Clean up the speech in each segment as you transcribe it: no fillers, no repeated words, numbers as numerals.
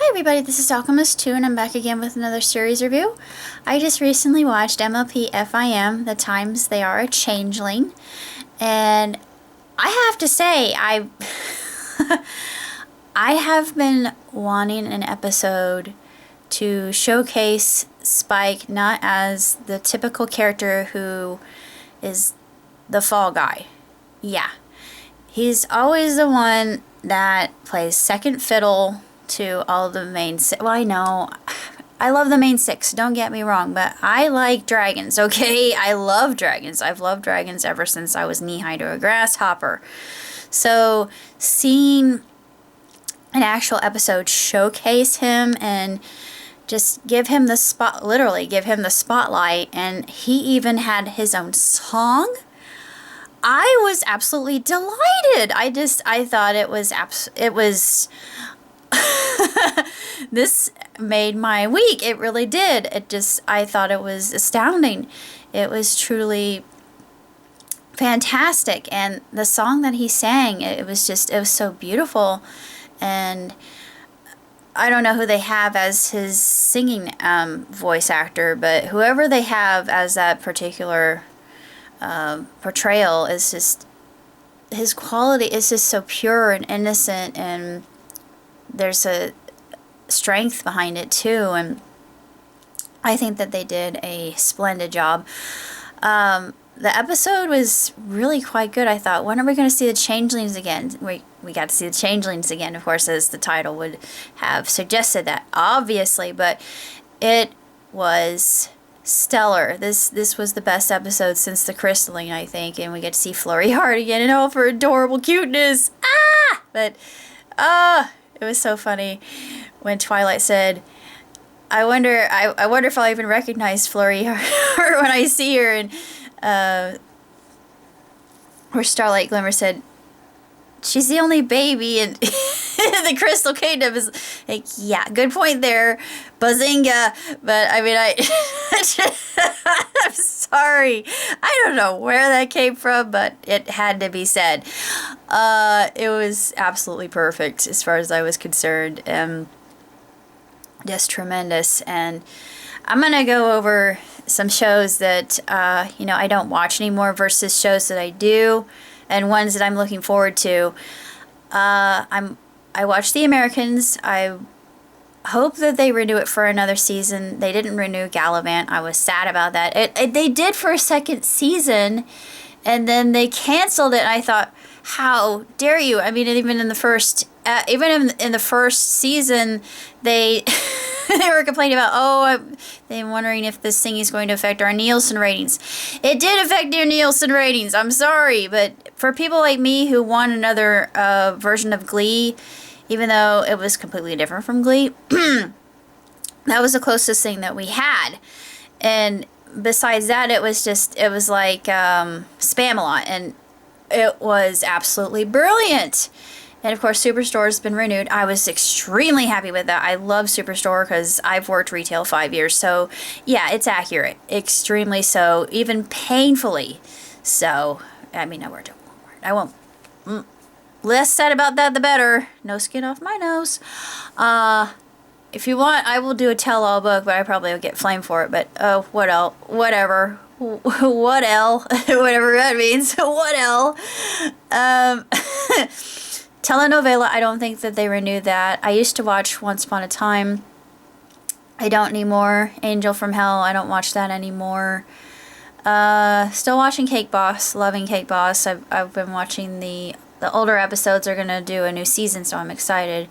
everybody, this is Alchemist2 and I'm back again with another series review. I just recently watched MLP FIM, The Times They Are a Changling, and I have to say, I have been wanting an episode to showcase Spike not as the typical character who is the fall guy. Yeah, he's always the one that plays second fiddle to all the main six. Well, I know, I love the main six, don't get me wrong, but I like dragons, okay? I love dragons. I've loved dragons ever since I was knee-high to a grasshopper. So, seeing an actual episode showcase him and just give him the spot, literally give him the spotlight, and he even had his own song, I was absolutely delighted. I thought it was this made my week. It really did. I thought it was astounding. It was truly fantastic. And the song that he sang, it was so beautiful. And I don't know who they have as his singing voice actor, but whoever they have as that particular portrayal is just, his quality is just so pure and innocent, and there's a strength behind it too, and I think that they did a splendid job. The episode was really quite good. I thought, when are we going to see the changelings again? We got to see the changelings again, of course, as the title would have suggested that, obviously, but it was stellar. This was the best episode since the crystalline, I think, and we get to see Flurry Heart again in all of her adorable cuteness. But it was so funny when Twilight said, I wonder if I'll even recognize Flurry Heart when I see her, and where Starlight Glimmer said, she's the only baby in the Crystal Kingdom. Is like, yeah, good point there, Bazinga. But I mean, I'm sorry, I don't know where that came from, but it had to be said. It was absolutely perfect as far as I was concerned, and just tremendous. And I'm gonna go over some shows that I don't watch anymore versus shows that I do, and ones that I'm looking forward to. I watched The Americans. I hope that they renew it for another season. They didn't renew Gallivant. I was sad about that. They did for a second season, and then they canceled it. And I thought, how dare you? I mean, even in the first season, they they were complaining about, they're wondering if this thing is going to affect our Nielsen ratings. It did affect their Nielsen ratings. I'm sorry, but for people like me who want another version of Glee, even though it was completely different from Glee, that was the closest thing that we had. And besides that, it was like Spamalot, and it was absolutely brilliant. And of course, Superstore has been renewed. I was extremely happy with that. I love Superstore because I've worked retail 5 years. So yeah, it's accurate. Extremely so. Even painfully so. I mean, I won't. Less said about that, the better. No skin off my nose. If you want, I will do a tell-all book, but I probably will get flamed for it. But what else? Whatever. What else? Whatever that means. What else? Telenovela, I don't think that they renewed that. I used to watch Once Upon a Time. I don't anymore. Angel from Hell, I don't watch that anymore. Still watching Cake Boss. Loving Cake Boss. I've been watching the older episodes. Are going to do a new season, so I'm excited.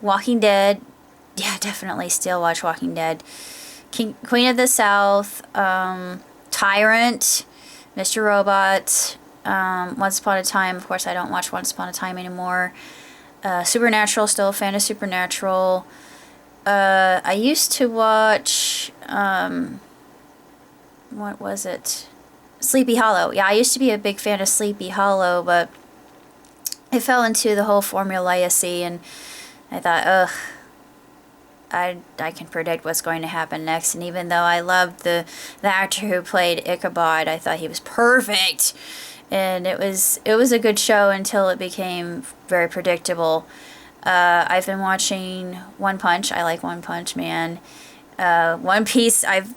Walking Dead. Yeah, definitely still watch Walking Dead. Queen of the South. Tyrant. Mr. Robot. Once Upon a Time. Of course, I don't watch Once Upon a Time anymore. Supernatural, still a fan of Supernatural. I used to watch, what was it? Sleepy Hollow. Yeah, I used to be a big fan of Sleepy Hollow, but it fell into the whole formulaicy, and I thought, I can predict what's going to happen next. And even though I loved the actor who played Ichabod, I thought he was perfect. And it was a good show until it became very predictable. I've been watching One Punch. I like One Punch Man. One Piece. I've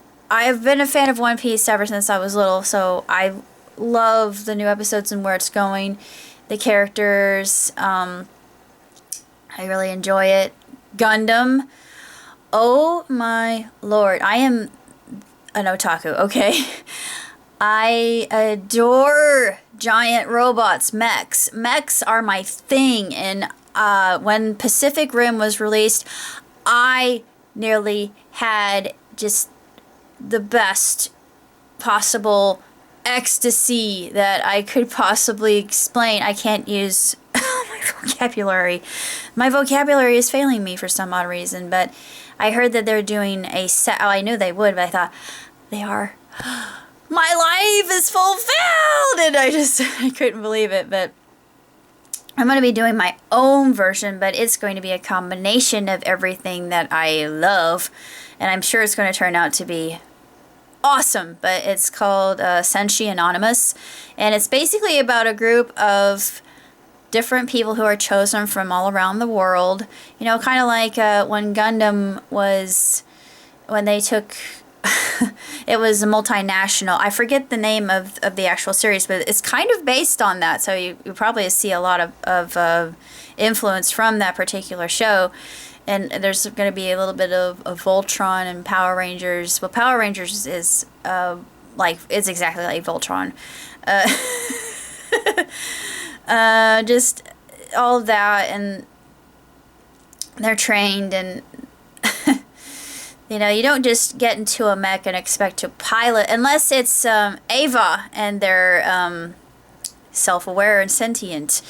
been a fan of One Piece ever since I was little, so I love the new episodes and where it's going. The characters. I really enjoy it. Gundam. Oh my lord. I am an otaku, okay? I adore giant robots, mechs. Mechs are my thing, and when Pacific Rim was released, I nearly had just the best possible ecstasy that I could possibly explain. I can't use my vocabulary. My vocabulary is failing me for some odd reason, but I heard that they're doing a set. Oh, I knew they would, but I thought, they are. My life is fulfilled! And I couldn't believe it, but I'm going to be doing my own version, but it's going to be a combination of everything that I love, and I'm sure it's going to turn out to be awesome. But it's called Senshi Anonymous, and it's basically about a group of different people who are chosen from all around the world. You know, kind of like when Gundam was, when they took... it was a multinational. I forget the name of the actual series, but it's kind of based on that. So you probably see a lot of influence from that particular show. And there's going to be a little bit of Voltron and Power Rangers. Well, Power Rangers is it's exactly like Voltron. Just all of that, and they're trained, and you know, you don't just get into a mech and expect to pilot, unless it's Ava and they're self-aware and sentient.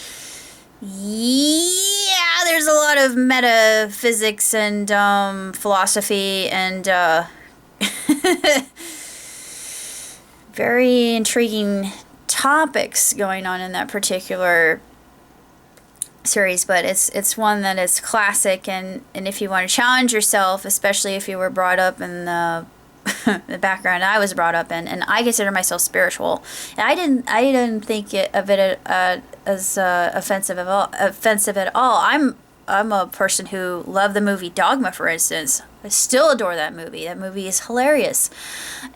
Yeah, there's a lot of metaphysics and philosophy and very intriguing topics going on in that particular series, but it's one that is classic, and if you want to challenge yourself, especially if you were brought up in the the background I was brought up in, and I consider myself spiritual, and I didn't think of it as offensive at all. I'm a person who loved the movie Dogma, for instance. I still adore that movie. That movie is hilarious,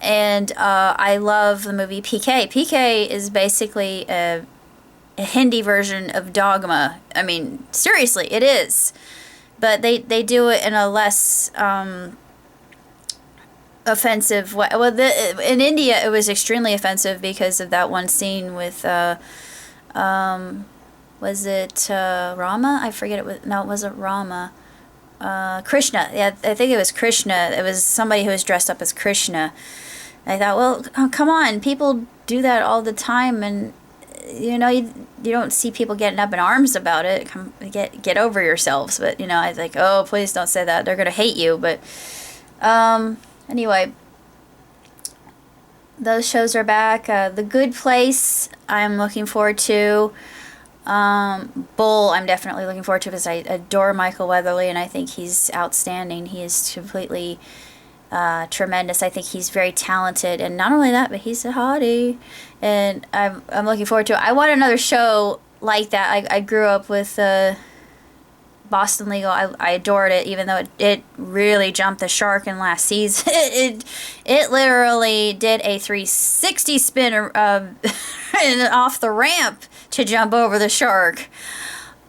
and I love the movie PK. PK is basically a Hindi version of Dogma. I mean, seriously, it is. But they do it in a less offensive way. Well, in India, it was extremely offensive because of that one scene with, was it Rama? I forget it was. No, it wasn't Rama. Krishna. Yeah, I think it was Krishna. It was somebody who was dressed up as Krishna. I thought, well, oh, come on, people do that all the time, and you know, you don't see people getting up in arms about it. Get over yourselves. But you know, I was like, oh, please don't say that. They're gonna hate you. But anyway, those shows are back. The Good Place, I'm looking forward to. Bull, I'm definitely looking forward to, because I adore Michael Weatherly, and I think he's outstanding. He is completely tremendous. I think he's very talented, and not only that, but he's a hottie, and I'm looking forward to it. I want another show like that. I grew up with Boston Legal. I adored it, even though it really jumped the shark in last season. It literally did a 360 spin off the ramp to jump over the shark.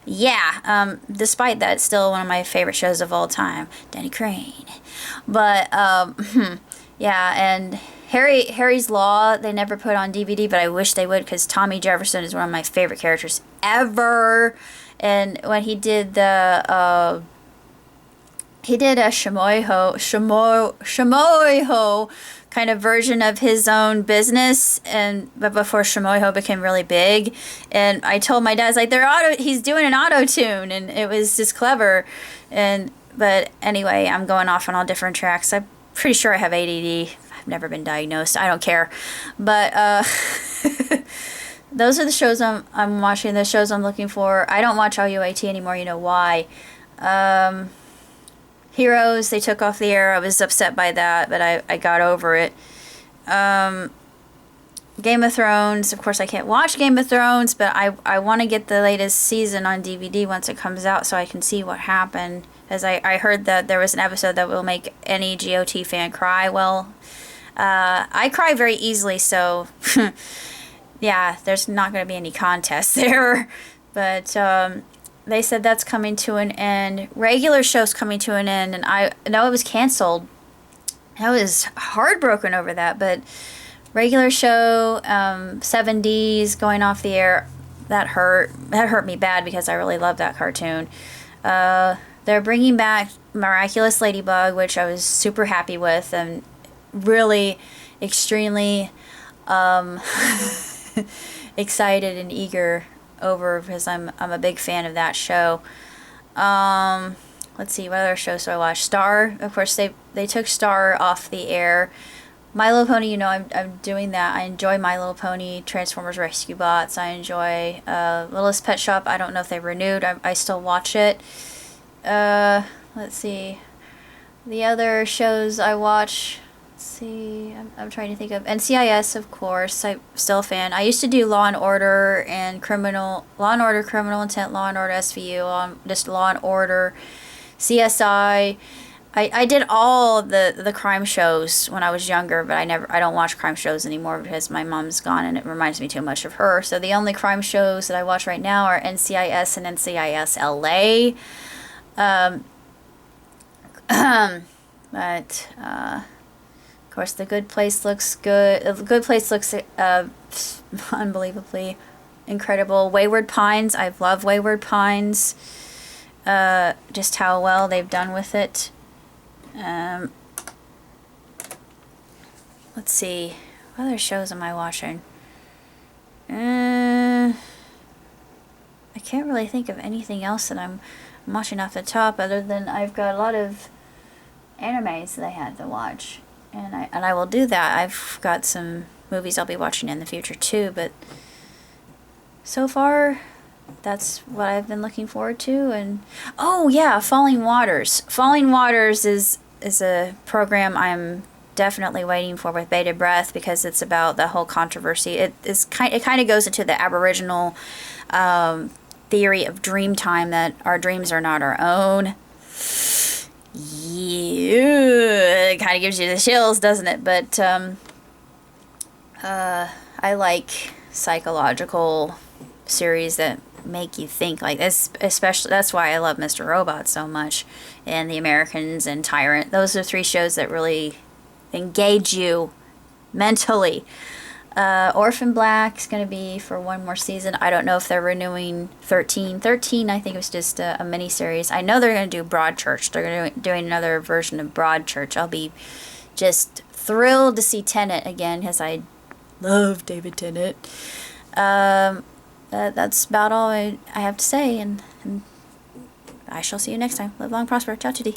Yeah, despite that, it's still one of my favorite shows of all time, Danny Crane. But yeah, and Harry's Law, they never put on DVD, but I wish they would, because Tommy Jefferson is one of my favorite characters ever. And when he did a Shamoiho kind of version of his own business, but before Shamoiho became really big, and I told my dad, like, he's doing an auto tune, and it was just clever. But anyway, I'm going off on all different tracks. I'm pretty sure I have ADD. I've never been diagnosed. I don't care. But those are the shows I'm watching, the shows I'm looking for. I don't watch LUAT anymore. You know why? Heroes, they took off the air. I was upset by that, but I got over it. Game of Thrones. Of course, I can't watch Game of Thrones, but I want to get the latest season on DVD once it comes out so I can see what happened. As I heard that there was an episode that will make any GOT fan cry. Well, I cry very easily, so yeah, there's not going to be any contest there. But they said that's coming to an end. Regular show's coming to an end, and I know it was canceled. I was heartbroken over that, but regular show, 7Ds going off the air, that hurt me bad because I really love that cartoon. They're bringing back Miraculous Ladybug, which I was super happy with and really extremely excited and eager over, because I'm a big fan of that show. Let's see, what other shows do I watch? Star, of course, they took Star off the air. My Little Pony, you know, I'm doing that. I enjoy My Little Pony, Transformers Rescue Bots. I enjoy Littlest Pet Shop. I don't know if they renewed. I still watch it. Let's see. The other shows I watch. Let's see. I'm trying to think of NCIS, of course. I'm still a fan. I used to do Law and Order and Law and Order Criminal Intent, Law and Order SVU, just Law and Order, CSI. I did all the crime shows when I was younger, but I don't watch crime shows anymore because my mom's gone and it reminds me too much of her. So the only crime shows that I watch right now are NCIS and NCIS LA. But of course, The Good Place looks good. The Good Place looks unbelievably incredible. Wayward Pines, I love Wayward Pines. Just how well they've done with it. Let's see. What other shows am I watching? I can't really think of anything else that I'm watching off the top, other than I've got a lot of animes that I had to watch, and I will do that. I've got some movies I'll be watching in the future too, but so far that's what I've been looking forward to. And oh yeah, Falling Waters. Falling Waters is a program I'm definitely waiting for with bated breath, because it's about the whole controversy. It kind of goes into the Aboriginal theory of dream time, that our dreams are not our own. Yeah, it kind of gives you the chills, doesn't it? But I like psychological series that make you think like this, especially that's why I love Mr. Robot so much, and The Americans and Tyrant. Those are 3 shows that really engage you mentally. Orphan Black is going to be for 1 more season. I don't know if they're renewing 13. 13, I think it was just a mini-series. I know they're going to do Broadchurch. They're going to doing another version of Broadchurch. I'll be just thrilled to see Tennant again, because I love David Tennant. That's about all I have to say, and I shall see you next time. Live long, prosper. Ciao, chitty.